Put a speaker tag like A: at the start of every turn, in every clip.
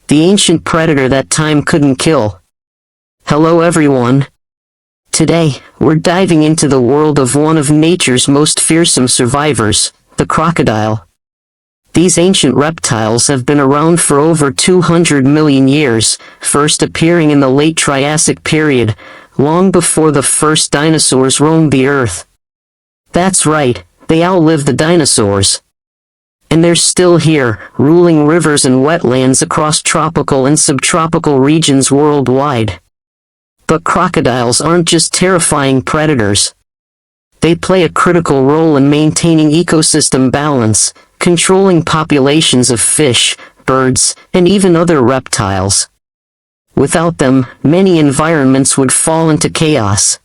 A: the ancient predator that time couldn't kill. Hello everyone. Today, we're diving into the world of one of nature's most fearsome survivors, the crocodile. These ancient reptiles have been around for over 200 million years, first appearing in the late Triassic period, long before the first dinosaurs roamed the earth. That's right, they outlived the dinosaurs. And they're still here, ruling rivers and wetlands across tropical and subtropical regions worldwide. But crocodiles aren't just terrifying predators. They play a critical role in maintaining ecosystem balance, controlling populations of fish, birds, and even other reptiles. Without them, many environments would fall into chaos.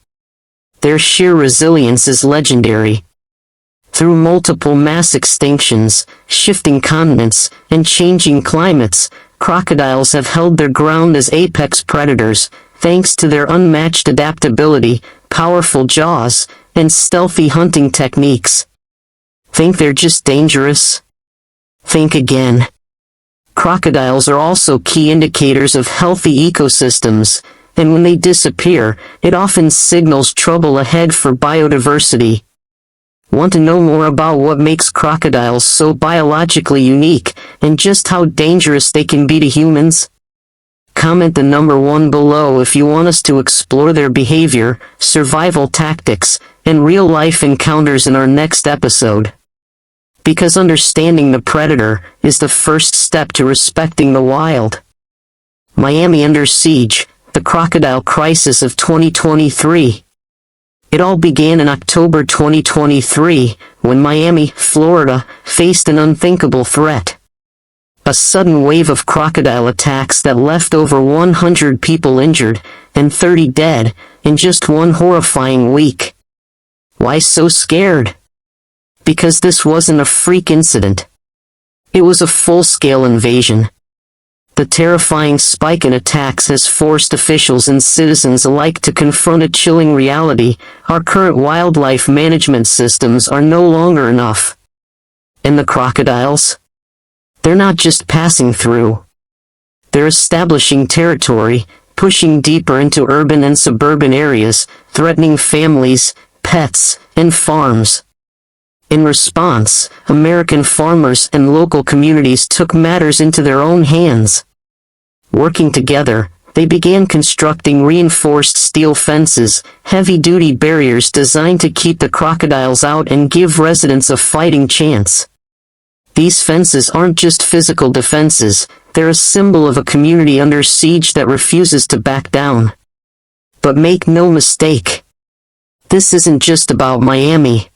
A: Their sheer resilience is legendary. Through multiple mass extinctions, shifting continents, and changing climates, crocodiles have held their ground as apex predators, thanks to their unmatched adaptability, powerful jaws, and stealthy hunting techniques. Think they're just dangerous? Think again. Crocodiles are also key indicators of healthy ecosystems, and when they disappear, it often signals trouble ahead for biodiversity. Want to know more about what makes crocodiles so biologically unique, and just how dangerous they can be to humans? Comment the number 1 below if you want us to explore their behavior, survival tactics, and real-life encounters in our next episode. Because understanding the predator is the first step to respecting the wild. Miami under siege, the crocodile crisis of 2023. It all began in October 2023, when Miami, Florida, faced an unthinkable threat. A sudden wave of crocodile attacks that left over 100 people injured, and 30 dead, in just one horrifying week. Why so scared? Because this wasn't a freak incident. It was a full-scale invasion. The terrifying spike in attacks has forced officials and citizens alike to confront a chilling reality: our current wildlife management systems are no longer enough. And the crocodiles? They're not just passing through. They're establishing territory, pushing deeper into urban and suburban areas, threatening families, pets, and farms. In response, American farmers and local communities took matters into their own hands. Working together, they began constructing reinforced steel fences, heavy-duty barriers designed to keep the crocodiles out and give residents a fighting chance. These fences aren't just physical defenses, they're a symbol of a community under siege that refuses to back down. But make no mistake, this isn't just about Miami.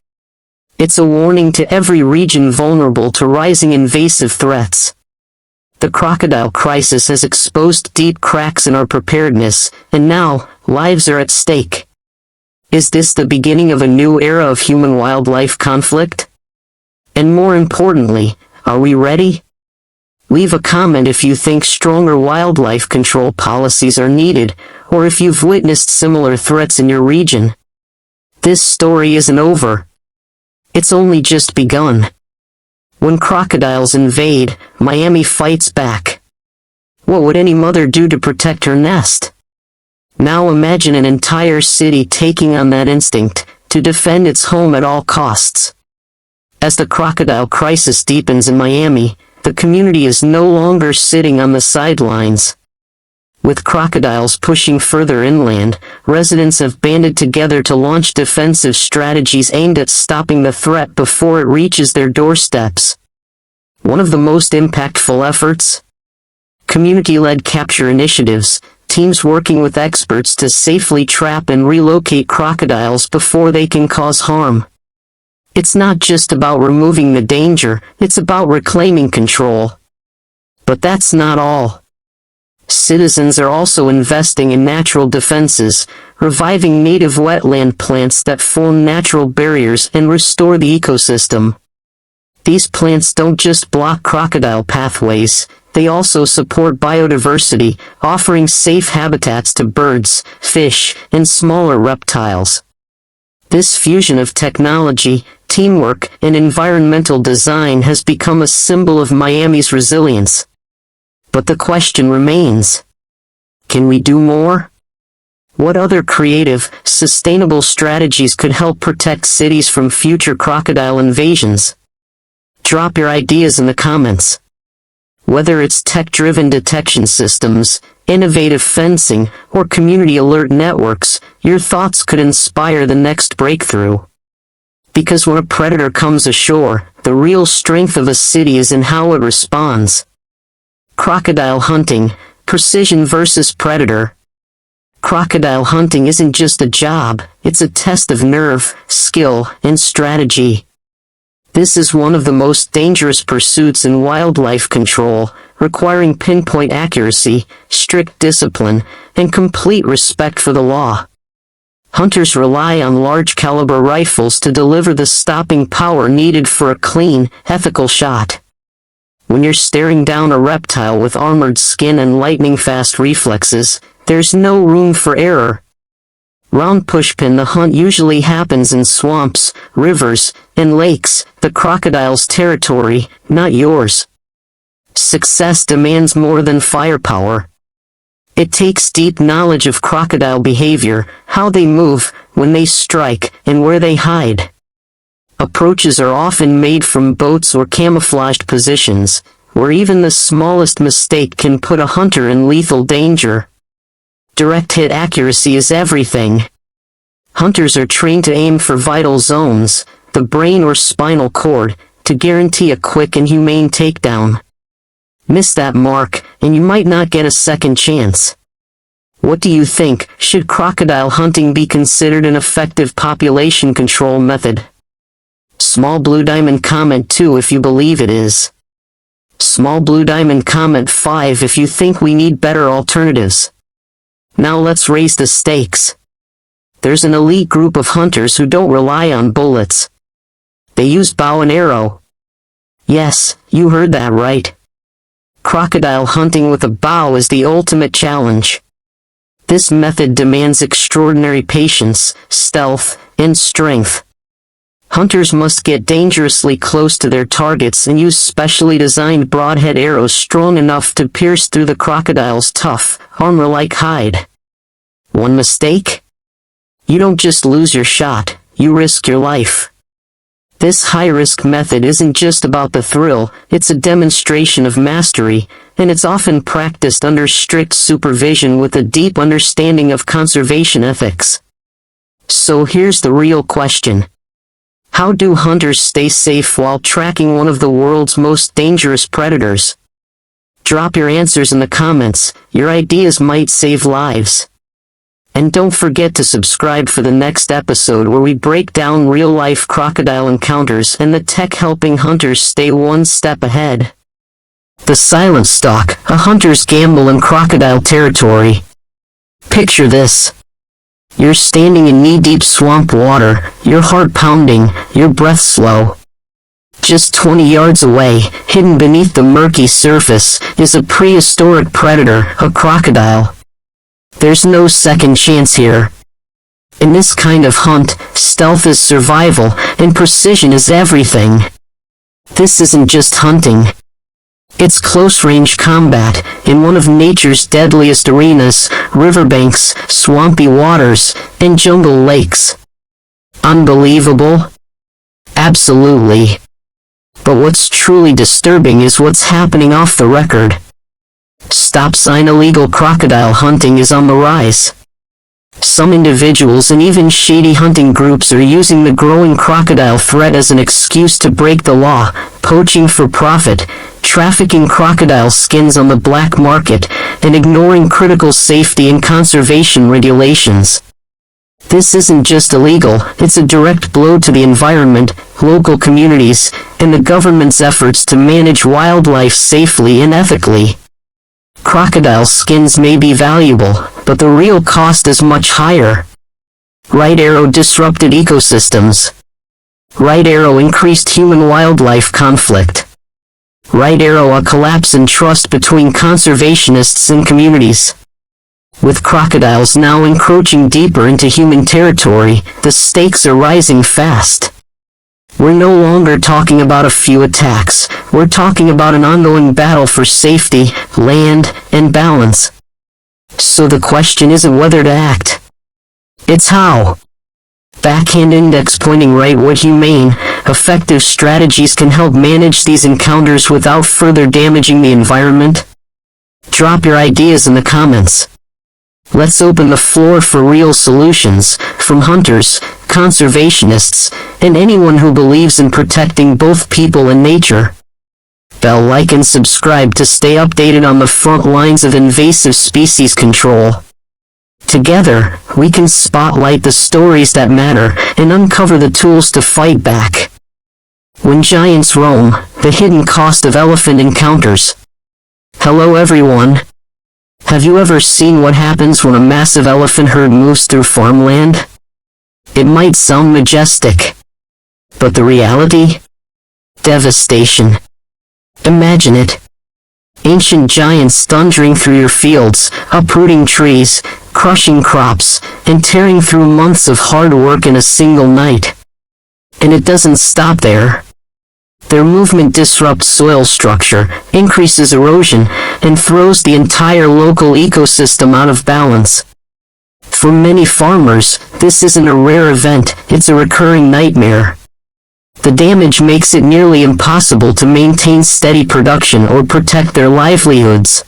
A: It's a warning to every region vulnerable to rising invasive threats. The crocodile crisis has exposed deep cracks in our preparedness, and now, lives are at stake. Is this the beginning of a new era of human-wildlife conflict? And more importantly, are we ready? Leave a comment if you think stronger wildlife control policies are needed, or if you've witnessed similar threats in your region. This story isn't over. It's only just begun. When crocodiles invade, Miami fights back. What would any mother do to protect her nest? Now imagine an entire city taking on that instinct, to defend its home at all costs. As the crocodile crisis deepens in Miami, the community is no longer sitting on the sidelines. With crocodiles pushing further inland, residents have banded together to launch defensive strategies aimed at stopping the threat before it reaches their doorsteps. One of the most impactful efforts? Community-led capture initiatives, teams working with experts to safely trap and relocate crocodiles before they can cause harm. It's not just about removing the danger, it's about reclaiming control. But that's not all. Citizens are also investing in natural defenses, reviving native wetland plants that form natural barriers and restore the ecosystem. These plants don't just block crocodile pathways, they also support biodiversity, offering safe habitats to birds, fish, and smaller reptiles. This fusion of technology, teamwork, and environmental design has become a symbol of Miami's resilience. But the question remains. Can we do more? What other creative, sustainable strategies could help protect cities from future crocodile invasions? Drop your ideas in the comments. Whether it's tech-driven detection systems, innovative fencing, or community alert networks, your thoughts could inspire the next breakthrough. Because when a predator comes ashore, the real strength of a city is in how it responds. Crocodile hunting, precision versus predator. Crocodile hunting isn't just a job, it's a test of nerve, skill, and strategy. This is one of the most dangerous pursuits in wildlife control, requiring pinpoint accuracy, strict discipline, and complete respect for the law. Hunters rely on large-caliber rifles to deliver the stopping power needed for a clean, ethical shot. When you're staring down a reptile with armored skin and lightning-fast reflexes, there's no room for error. Round pushpin. The hunt usually happens in swamps, rivers, and lakes, the crocodile's territory, not yours. Success demands more than firepower. It takes deep knowledge of crocodile behavior, how they move, when they strike, and where they hide. Approaches are often made from boats or camouflaged positions, where even the smallest mistake can put a hunter in lethal danger. Direct hit accuracy is everything. Hunters are trained to aim for vital zones, the brain or spinal cord, to guarantee a quick and humane takedown. Miss that mark, and you might not get a second chance. What do you think? Should crocodile hunting be considered an effective population control method? Small blue diamond comment 2 if you believe it is. Small blue diamond comment 5 if you think we need better alternatives. Now let's raise the stakes. There's an elite group of hunters who don't rely on bullets. They use bow and arrow. Yes, you heard that right. Crocodile hunting with a bow is the ultimate challenge. This method demands extraordinary patience, stealth, and strength. Hunters must get dangerously close to their targets and use specially designed broadhead arrows strong enough to pierce through the crocodile's tough, armor-like hide. One mistake? You don't just lose your shot, you risk your life. This high-risk method isn't just about the thrill, it's a demonstration of mastery, and it's often practiced under strict supervision with a deep understanding of conservation ethics. So here's the real question. How do hunters stay safe while tracking one of the world's most dangerous predators? Drop your answers in the comments, your ideas might save lives. And don't forget to subscribe for the next episode where we break down real-life crocodile encounters and the tech helping hunters stay one step ahead. The silent stalk, a hunter's gamble in crocodile territory. Picture this. You're standing in knee-deep swamp water, your heart pounding, your breath slow. Just 20 yards away, hidden beneath the murky surface, is a prehistoric predator, a crocodile. There's no second chance here. In this kind of hunt, stealth is survival, and precision is everything. This isn't just hunting. It's close-range combat, in one of nature's deadliest arenas, riverbanks, swampy waters, and jungle lakes. Unbelievable? Absolutely. But what's truly disturbing is what's happening off the record. Stop sign illegal crocodile hunting is on the rise. Some individuals and even shady hunting groups are using the growing crocodile threat as an excuse to break the law, poaching for profit, trafficking crocodile skins on the black market, and ignoring critical safety and conservation regulations. This isn't just illegal, it's a direct blow to the environment, local communities, and the government's efforts to manage wildlife safely and ethically. Crocodile skins may be valuable, but the real cost is much higher. Right arrow disrupted ecosystems. Right arrow increased human-wildlife conflict. Right arrow a collapse in trust between conservationists and communities. With crocodiles now encroaching deeper into human territory, the stakes are rising fast. We're no longer talking about a few attacks. We're talking about an ongoing battle for safety, land, and balance. So the question isn't whether to act. It's how. Backhand index pointing right. What humane, effective strategies can help manage these encounters without further damaging the environment? Drop your ideas in the comments. Let's open the floor for real solutions, from hunters, conservationists, and anyone who believes in protecting both people and nature. Bell, like, and subscribe to stay updated on the front lines of invasive species control. Together, we can spotlight the stories that matter and uncover the tools to fight back. When giants roam, the hidden cost of elephant encounters. Hello everyone. Have you ever seen what happens when a massive elephant herd moves through farmland? It might sound majestic, but the reality? Devastation. Imagine it. Ancient giants thundering through your fields, uprooting trees, crushing crops, and tearing through months of hard work in a single night. And it doesn't stop there. Their movement disrupts soil structure, increases erosion, and throws the entire local ecosystem out of balance. For many farmers, this isn't a rare event, it's a recurring nightmare. The damage makes it nearly impossible to maintain steady production or protect their livelihoods.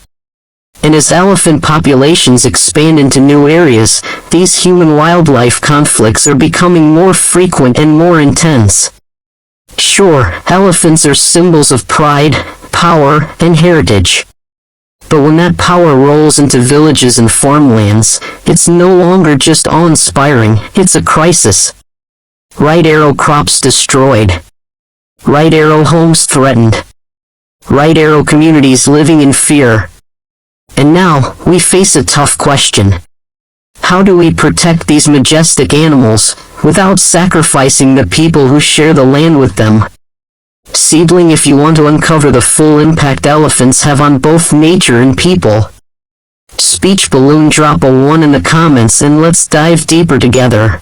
A: And as elephant populations expand into new areas, these human-wildlife conflicts are becoming more frequent and more intense. Sure, elephants are symbols of pride, power, and heritage. But when that power rolls into villages and farmlands, it's no longer just awe-inspiring, it's a crisis. Right arrow crops destroyed. Right arrow homes threatened. Right arrow communities living in fear. And now, we face a tough question. How do we protect these majestic animals, without sacrificing the people who share the land with them? Seedling, if you want to uncover the full impact elephants have on both nature and people. Speech balloon, drop a 1 in the comments and let's dive deeper together.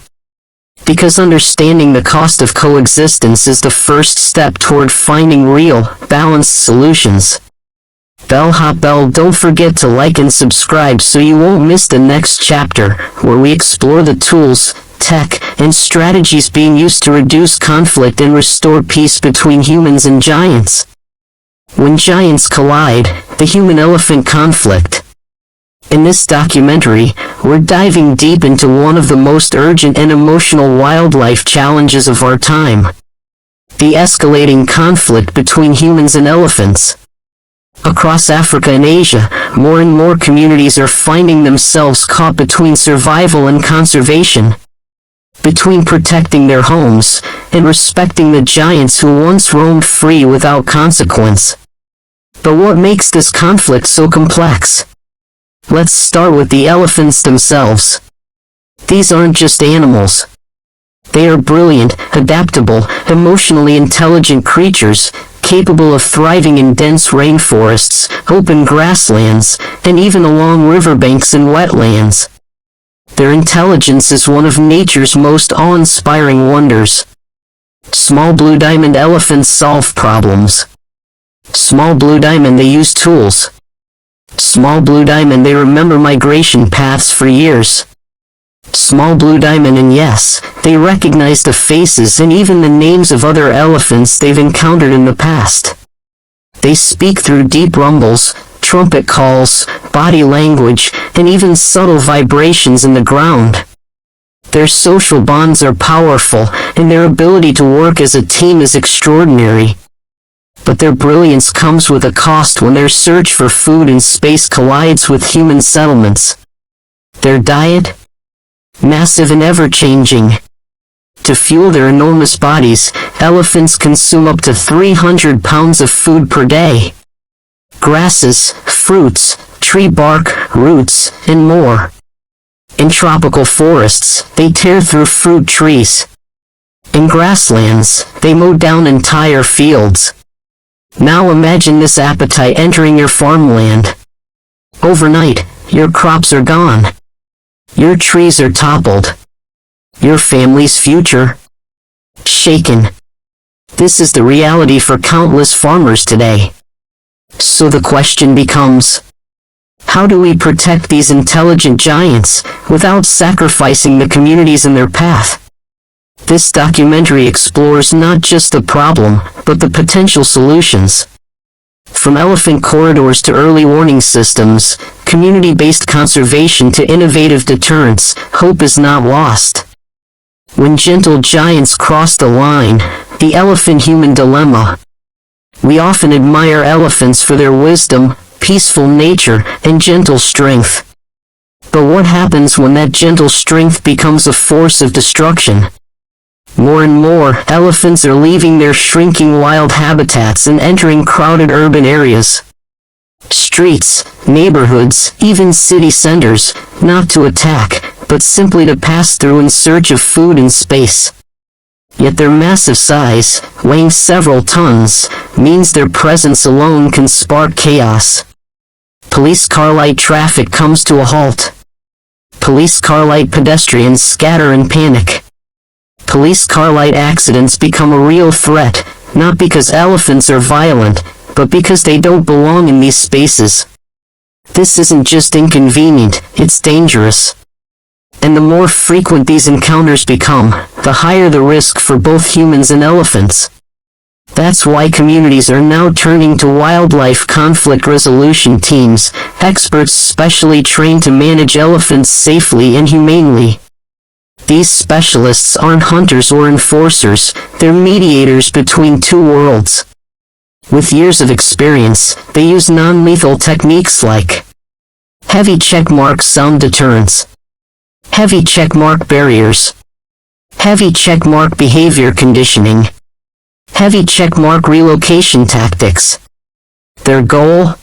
A: Because understanding the cost of coexistence is the first step toward finding real, balanced solutions. Bellhop Bell, don't forget to like and subscribe so you won't miss the next chapter, where we explore the tools, tech, and strategies being used to reduce conflict and restore peace between humans and giants. When giants collide, the human-elephant conflict. In this documentary, we're diving deep into one of the most urgent and emotional wildlife challenges of our time. The escalating conflict between humans and elephants. Across Africa and Asia, more and more communities are finding themselves caught between survival and conservation. Between protecting their homes and respecting the giants who once roamed free without consequence. But what makes this conflict so complex? Let's start with the elephants themselves. These aren't just animals. They are brilliant, adaptable, emotionally intelligent creatures, capable of thriving in dense rainforests, open grasslands, and even along riverbanks and wetlands. Their intelligence is one of nature's most awe-inspiring wonders. Small blue diamond elephants solve problems. Small blue diamond, they use tools. Small blue diamond, they remember migration paths for years. Small blue diamond, and yes, they recognize the faces and even the names of other elephants they've encountered in the past. They speak through deep rumbles, trumpet calls, body language, and even subtle vibrations in the ground. Their social bonds are powerful, and their ability to work as a team is extraordinary. But their brilliance comes with a cost when their search for food and space collides with human settlements. Their diet? Massive and ever-changing. To fuel their enormous bodies, elephants consume up to 300 pounds of food per day. Grasses, fruits, tree bark, roots, and more. In tropical forests, they tear through fruit trees. In grasslands, they mow down entire fields. Now imagine this appetite entering your farmland. Overnight, your crops are gone. Your trees are toppled. Your family's future shaken. This is the reality for countless farmers today. So the question becomes, how do we protect these intelligent giants without sacrificing the communities in their path? This documentary explores not just the problem, but the potential solutions. From elephant corridors to early warning systems, community-based conservation to innovative deterrence, hope is not lost. When gentle giants cross the line, the elephant-human dilemma. We often admire elephants for their wisdom, peaceful nature, and gentle strength. But what happens when that gentle strength becomes a force of destruction? More and more, elephants are leaving their shrinking wild habitats and entering crowded urban areas. Streets, neighborhoods, even city centers, not to attack, but simply to pass through in search of food and space. Yet their massive size, weighing several tons, means their presence alone can spark chaos. Police car light traffic comes to a halt. Police car light pedestrians scatter in panic. Police car light accidents become a real threat, not because elephants are violent, but because they don't belong in these spaces. This isn't just inconvenient, it's dangerous. And the more frequent these encounters become, the higher the risk for both humans and elephants. That's why communities are now turning to wildlife conflict resolution teams, experts specially trained to manage elephants safely and humanely. These specialists aren't hunters or enforcers, they're mediators between two worlds. With years of experience, they use non-lethal techniques like heavy checkmark sound deterrence, heavy checkmark barriers, heavy checkmark behavior conditioning, heavy checkmark relocation tactics. Their goal?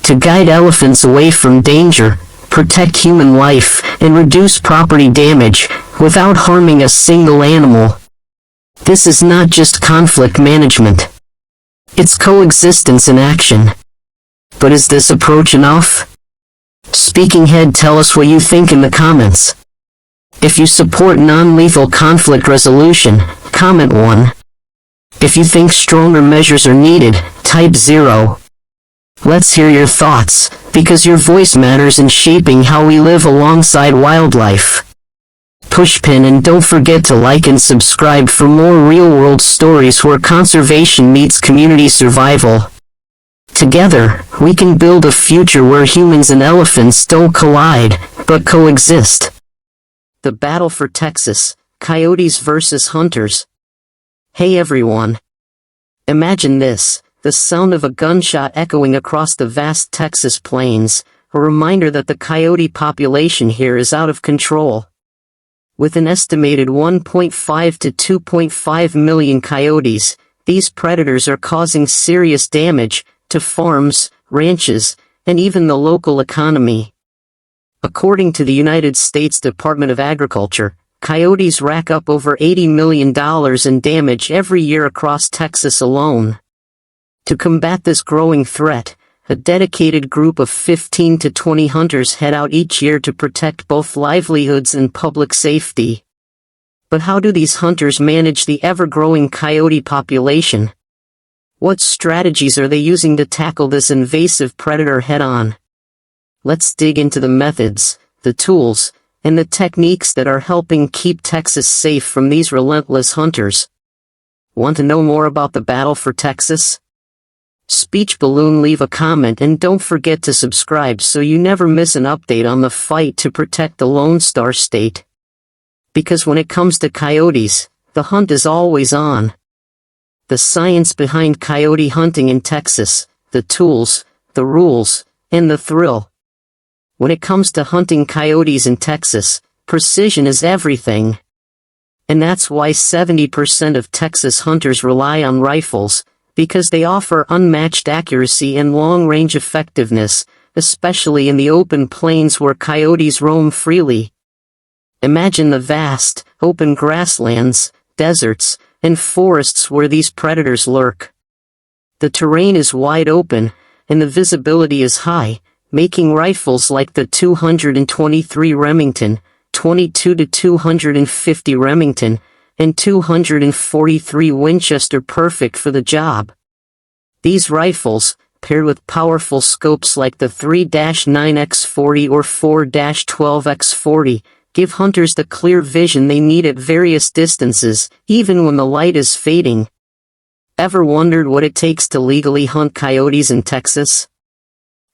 A: To guide elephants away from danger, protect human life, and reduce property damage without harming a single animal. This is not just conflict management. It's coexistence in action. But is this approach enough? Speaking Head, tell us what you think in the comments. If you support non-lethal conflict resolution, comment 1. If you think stronger measures are needed, type 0. Let's hear your thoughts, because your voice matters in shaping how we live alongside wildlife. Pushpin, and don't forget to like and subscribe for more real-world stories where conservation meets community survival. Together, we can build a future where humans and elephants don't collide, but coexist. The battle for Texas, coyotes versus hunters. Hey everyone. Imagine this, the sound of a gunshot echoing across the vast Texas plains, a reminder that the coyote population here is out of control. With an estimated 1.5 to 2.5 million coyotes, these predators are causing serious damage to farms, ranches, and even the local economy. According to the United States Department of Agriculture, coyotes rack up over $80 million in damage every year across Texas alone. To combat this growing threat, a dedicated group of 15 to 20 hunters head out each year to protect both livelihoods and public safety. But how do these hunters manage the ever-growing coyote population? What strategies are they using to tackle this invasive predator head-on? Let's dig into the methods, the tools, and the techniques that are helping keep Texas safe from these relentless hunters. Want to know more about the battle for Texas? Speech Balloon, leave a comment and don't forget to subscribe so you never miss an update on the fight to protect the Lone Star State. Because when it comes to coyotes, the hunt is always on. The science behind coyote hunting in Texas, the tools, the rules, and the thrill. When it comes to hunting coyotes in Texas, precision is everything. And that's why 70% of Texas hunters rely on rifles, because they offer unmatched accuracy and long-range effectiveness, especially in the open plains where coyotes roam freely. Imagine the vast, open grasslands, deserts, and forests where these predators lurk. The terrain is wide open, and the visibility is high, making rifles like the 223 Remington, 22 to 250 Remington, and 243 Winchester perfect for the job. These rifles, paired with powerful scopes like the 3-9x40 or 4-12x40, give hunters the clear vision they need at various distances, even when the light is fading. Ever wondered what it takes to legally hunt coyotes in Texas?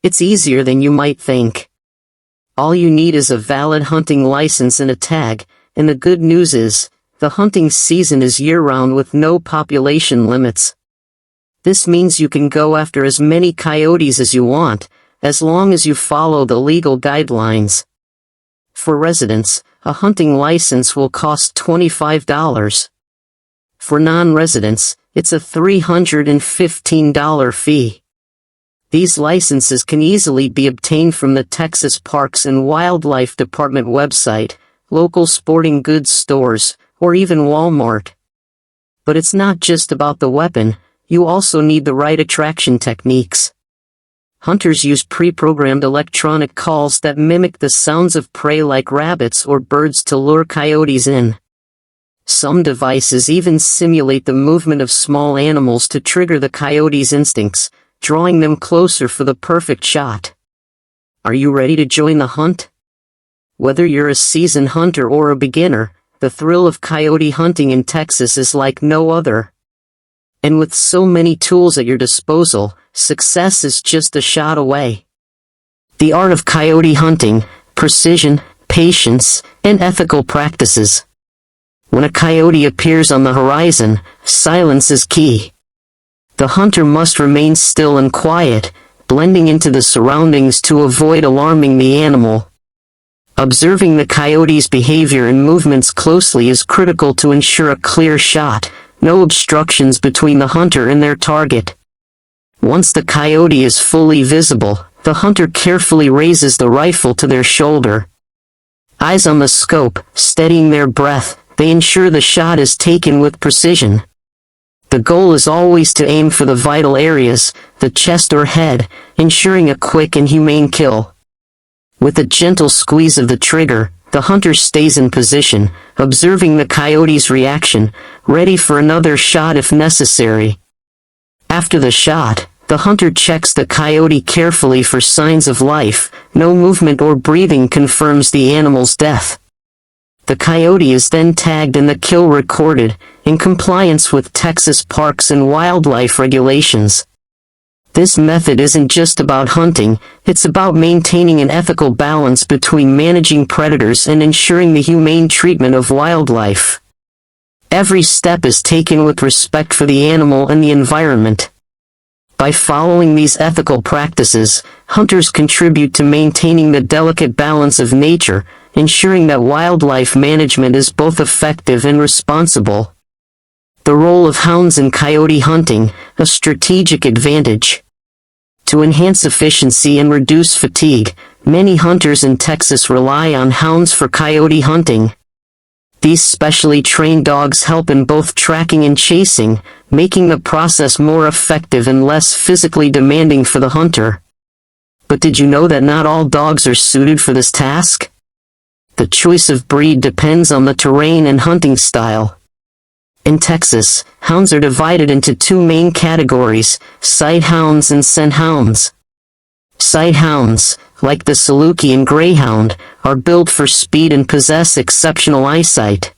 A: It's easier than you might think. All you need is a valid hunting license and a tag, and the good news is, the hunting season is year-round with no population limits. This means you can go after as many coyotes as you want, as long as you follow the legal guidelines. For residents, a hunting license will cost $25. For non-residents, it's a $315 fee. These licenses can easily be obtained from the Texas Parks and Wildlife Department website, local sporting goods stores, or even Walmart. But it's not just about the weapon, you also need the right attraction techniques. Hunters use pre-programmed electronic calls that mimic the sounds of prey like rabbits or birds to lure coyotes in. Some devices even simulate the movement of small animals to trigger the coyote's instincts, drawing them closer for the perfect shot. Are you ready to join the hunt? Whether you're a seasoned hunter or a beginner, the thrill of coyote hunting in Texas is like no other. And with so many tools at your disposal, success is just a shot away. The art of coyote hunting, precision, patience, and ethical practices. When a coyote appears on the horizon, silence is key. The hunter must remain still and quiet, blending into the surroundings to avoid alarming the animal. Observing the coyote's behavior and movements closely is critical to ensure a clear shot, no obstructions between the hunter and their target. Once the coyote is fully visible, the hunter carefully raises the rifle to their shoulder. Eyes on the scope, steadying their breath, they ensure the shot is taken with precision. The goal is always to aim for the vital areas, the chest or head, ensuring a quick and humane kill. With a gentle squeeze of the trigger, the hunter stays in position, observing the coyote's reaction, ready for another shot if necessary. After the shot, the hunter checks the coyote carefully for signs of life. No movement or breathing confirms the animal's death. The coyote is then tagged and the kill recorded, in compliance with Texas Parks and Wildlife regulations. This method isn't just about hunting, it's about maintaining an ethical balance between managing predators and ensuring the humane treatment of wildlife. Every step is taken with respect for the animal and the environment. By following these ethical practices, hunters contribute to maintaining the delicate balance of nature, ensuring that wildlife management is both effective and responsible. The role of hounds in coyote hunting, a strategic advantage. To enhance efficiency and reduce fatigue, many hunters in Texas rely on hounds for coyote hunting. These specially trained dogs help in both tracking and chasing, making the process more effective and less physically demanding for the hunter. But did you know that not all dogs are suited for this task? The choice of breed depends on the terrain and hunting style. In Texas, hounds are divided into two main categories, sight hounds and scent hounds. Sight hounds, like the Saluki and Greyhound, are built for speed and possess exceptional eyesight.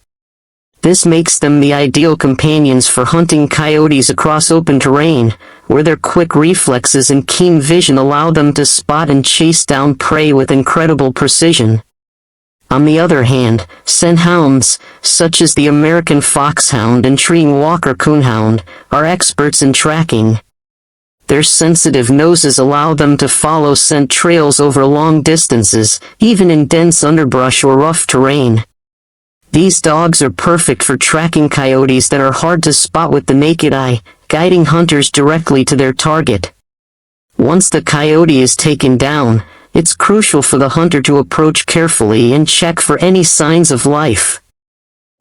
A: This makes them the ideal companions for hunting coyotes across open terrain, where their quick reflexes and keen vision allow them to spot and chase down prey with incredible precision. On the other hand, scent hounds, such as the American foxhound and treeing Walker coonhound, are experts in tracking. Their sensitive noses allow them to follow scent trails over long distances, even in dense underbrush or rough terrain. These dogs are perfect for tracking coyotes that are hard to spot with the naked eye, guiding hunters directly to their target. Once the coyote is taken down, it's crucial for the hunter to approach carefully and check for any signs of life.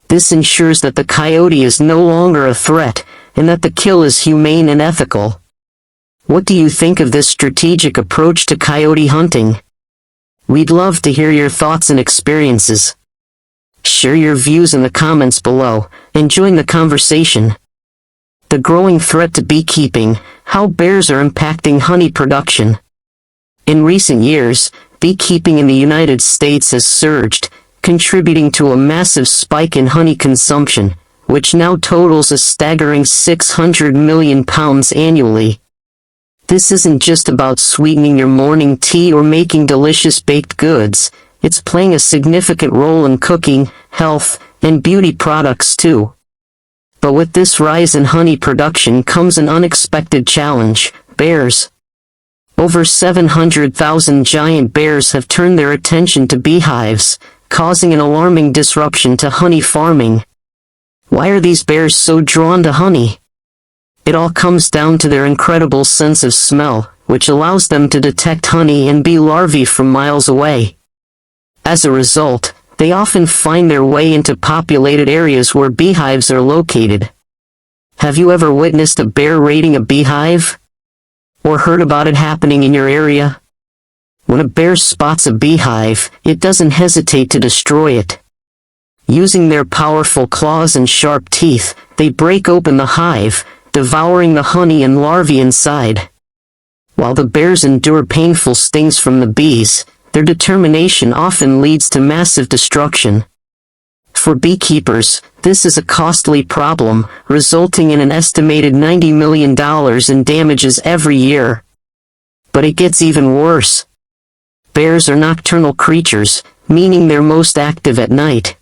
A: This ensures that the coyote is no longer a threat, and that the kill is humane and ethical. What do you think of this strategic approach to coyote hunting? We'd love to hear your thoughts and experiences. Share your views in the comments below, and join the conversation. The growing threat to beekeeping, how bears are impacting honey production. In recent years, beekeeping in the United States has surged, contributing to a massive spike in honey consumption, which now totals a staggering 600 million pounds annually. This isn't just about sweetening your morning tea or making delicious baked goods, it's playing a significant role in cooking, health, and beauty products too. But with this rise in honey production comes an unexpected challenge: bears. Over 700,000 giant bears have turned their attention to beehives, causing an alarming disruption to honey farming. Why are these bears so drawn to honey? It all comes down to their incredible sense of smell, which allows them to detect honey and bee larvae from miles away. As a result, they often find their way into populated areas where beehives are located. Have you ever witnessed a bear raiding a beehive? Or heard about it happening in your area? When a bear spots a beehive, it doesn't hesitate to destroy it. Using their powerful claws and sharp teeth, they break open the hive, devouring the honey and larvae inside. While the bears endure painful stings from the bees, their determination often leads to massive destruction. For beekeepers, this is a costly problem, resulting in an estimated $90 million in damages every year. But it gets even worse. Bears are nocturnal creatures, meaning they're most active at night.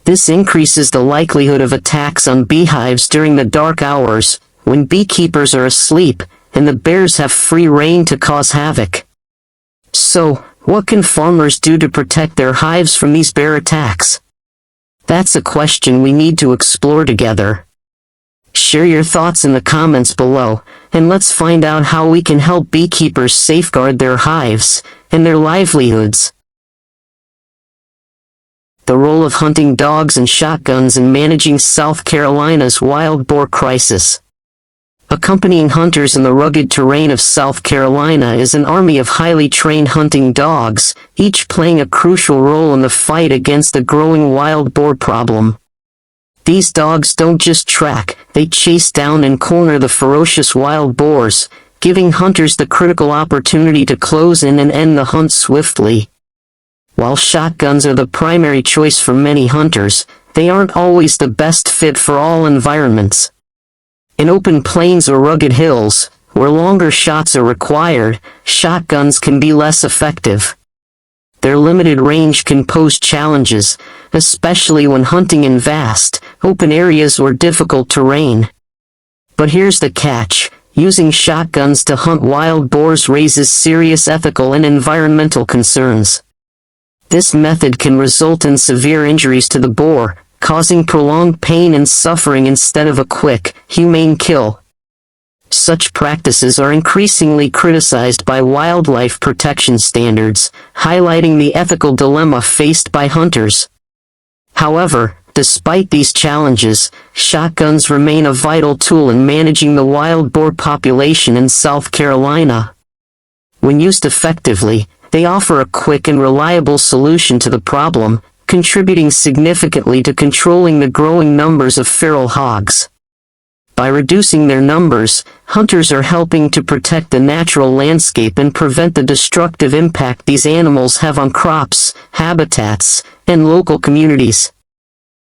A: This increases the likelihood of attacks on beehives during the dark hours, when beekeepers are asleep, and the bears have free rein to cause havoc. So, what can farmers do to protect their hives from these bear attacks? That's a question we need to explore together. Share your thoughts in the comments below, and let's find out how we can help beekeepers safeguard their hives and their livelihoods. The role of hunting dogs and shotguns in managing South Carolina's wild boar crisis. Accompanying hunters in the rugged terrain of South Carolina is an army of highly trained hunting dogs, each playing a crucial role in the fight against the growing wild boar problem. These dogs don't just track, they chase down and corner the ferocious wild boars, giving hunters the critical opportunity to close in and end the hunt swiftly. While shotguns are the primary choice for many hunters, they aren't always the best fit for all environments. In open plains or rugged hills, where longer shots are required, shotguns can be less effective. Their limited range can pose challenges, especially when hunting in vast, open areas or difficult terrain. But here's the catch: using shotguns to hunt wild boars raises serious ethical and environmental concerns. This method can result in severe injuries to the boar, causing prolonged pain and suffering instead of a quick, humane kill. Such practices are increasingly criticized by wildlife protection standards, highlighting the ethical dilemma faced by hunters. However, despite these challenges, shotguns remain a vital tool in managing the wild boar population in South Carolina. When used effectively, they offer a quick and reliable solution to the problem, contributing significantly to controlling the growing numbers of feral hogs. By reducing their numbers, hunters are helping to protect the natural landscape and prevent the destructive impact these animals have on crops, habitats, and local communities.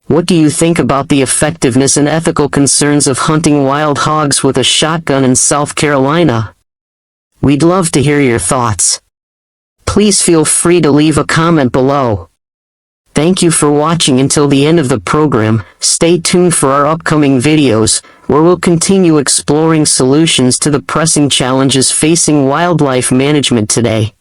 A: What do you think about the effectiveness and ethical concerns of hunting wild hogs with a shotgun in South Carolina? We'd love to hear your thoughts. Please feel free to leave a comment below. Thank you for watching until the end of the program. Stay tuned for our upcoming videos, where we'll continue exploring solutions to the pressing challenges facing wildlife management today.